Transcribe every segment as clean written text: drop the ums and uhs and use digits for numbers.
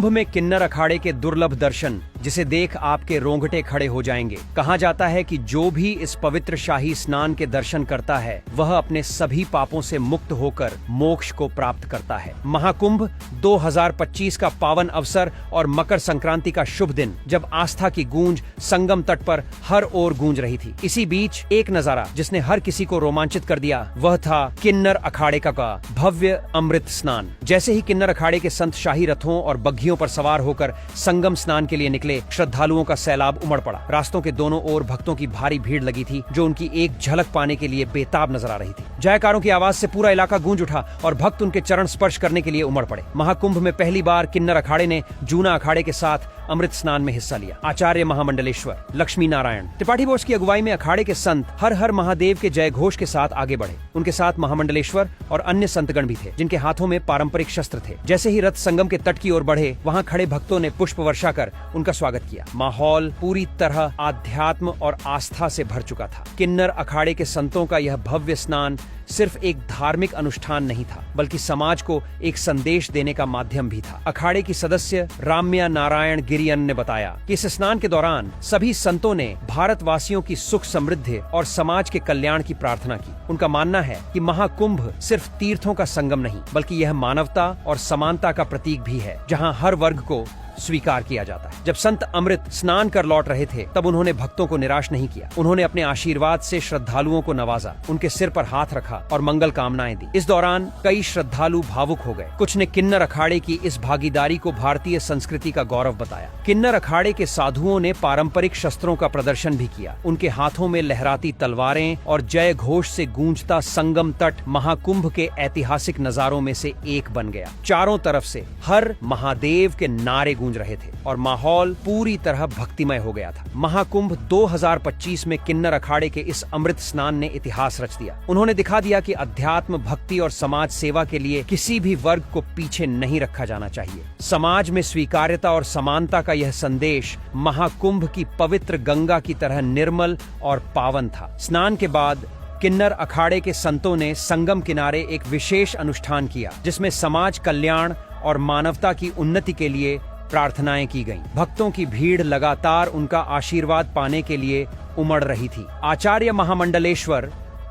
कुंभ में किन्नर अखाड़े के दुर्लभ दर्शन, जिसे देख आपके रोंगटे खड़े हो जाएंगे। कहा जाता है कि जो भी इस पवित्र शाही स्नान के दर्शन करता है वह अपने सभी पापों से मुक्त होकर मोक्ष को प्राप्त करता है। महाकुंभ 2025 का पावन अवसर और मकर संक्रांति का शुभ दिन, जब आस्था की गूंज संगम तट पर हर ओर गूंज रही थी। इसी बीच एक नजारा जिसने हर किसी को रोमांचित कर दिया, वह था किन्नर अखाड़े का भव्य अमृत स्नान। जैसे ही किन्नर अखाड़े के संत शाही रथों और बग्घियों पर सवार होकर संगम स्नान के लिए निकले, श्रद्धालुओं का सैलाब उमड़ पड़ा। रास्तों के दोनों ओर भक्तों की भारी भीड़ लगी थी, जो उनकी एक झलक पाने के लिए बेताब नजर आ रही थी। जयकारों की आवाज से पूरा इलाका गूंज उठा और भक्त उनके चरण स्पर्श करने के लिए उमड़ पड़े। महाकुंभ में पहली बार किन्नर अखाड़े ने जूना अखाड़े के साथ अमृत स्नान में हिस्सा लिया। आचार्य महामंडलेश्वर, लक्ष्मी नारायण त्रिपाठी बोस की अगुवाई में अखाड़े के संत हर हर महादेव के जय घोष के साथ आगे बढ़े। उनके साथ महामंडलेश्वर और अन्य संतगण भी थे, जिनके हाथों में पारंपरिक शस्त्र थे। जैसे ही रथ संगम के तट की ओर बढ़े, वहां खड़े भक्तों ने पुष्प वर्षा कर उनका स्वागत किया। माहौल पूरी तरह आध्यात्म और आस्था से भर चुका था। किन्नर अखाड़े के संतों का यह भव्य स्नान सिर्फ एक धार्मिक अनुष्ठान नहीं था, बल्कि समाज को एक संदेश देने का माध्यम भी था। अखाड़े की सदस्य राम्या नारायण गिरियन ने बताया कि इस स्नान के दौरान सभी संतों ने भारतवासियों की सुख समृद्धि और समाज के कल्याण की प्रार्थना की। उनका मानना है कि महाकुंभ सिर्फ तीर्थों का संगम नहीं, बल्कि यह मानवता और समानता का प्रतीक भी है, जहां हर वर्ग को स्वीकार किया जाता है। जब संत अमृत स्नान कर लौट रहे थे, तब उन्होंने भक्तों को निराश नहीं किया। उन्होंने अपने आशीर्वाद से श्रद्धालुओं को नवाजा, उनके सिर पर हाथ रखा और मंगल कामनाएं दी। इस दौरान कई श्रद्धालु भावुक हो गए। कुछ ने किन्नर अखाड़े की इस भागीदारी को भारतीय संस्कृति का गौरव बताया। किन्नर अखाड़े के साधुओं ने पारंपरिक शस्त्रों का प्रदर्शन भी किया। उनके हाथों में लहराती तलवारें और जय घोष से गूंजता संगम तट महाकुंभ के ऐतिहासिक नजारों में से एक बन गया। चारों तरफ से हर महादेव के नारे गूंज रहे थे और माहौल पूरी तरह भक्तिमय हो गया था। महाकुंभ 2025 में किन्नर अखाड़े के इस अमृत स्नान ने इतिहास रच दिया। उन्होंने दिखा दिया कि अध्यात्म, भक्ति और समाज सेवा के लिए किसी भी वर्ग को पीछे नहीं रखा जाना चाहिए। समाज में स्वीकार्यता और समानता का यह संदेश महाकुंभ की पवित्र गंगा की तरह निर्मल और पावन था। स्नान के बाद किन्नर अखाड़े के संतों ने संगम किनारे एक विशेष अनुष्ठान किया, जिसमें समाज कल्याण और मानवता की उन्नति के लिए प्रार्थनाएं की गईं। भक्तों की भीड़ लगातार उनका आशीर्वाद पाने के लिए उमड़ रही थी। आचार्य महामंडलेश्वर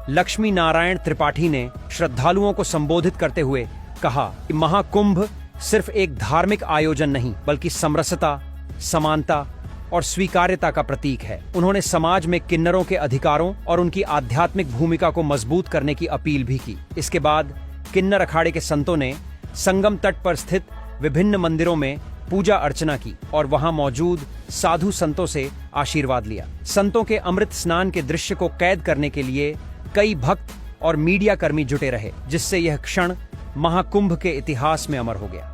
लक्ष्मी नारायण त्रिपाठी ने श्रद्धालुओं को संबोधित करते हुए कहा कि महाकुंभ सिर्फ एक धार्मिक आयोजन नहीं, बल्कि समरसता, समानता और स्वीकार्यता का प्रतीक है। उन्होंने समाज में किन्नरों के अधिकारों और उनकी आध्यात्मिक भूमिका को मजबूत करने की अपील भी की। इसके बाद किन्नर अखाड़े के संतों ने संगम तट पर स्थित विभिन्न मंदिरों में पूजा अर्चना की और वहां मौजूद साधु संतों से आशीर्वाद लिया। संतों के अमृत स्नान के दृश्य को कैद करने के लिए कई भक्त और मीडिया कर्मी जुटे रहे, जिससे यह क्षण महाकुंभ के इतिहास में अमर हो गया।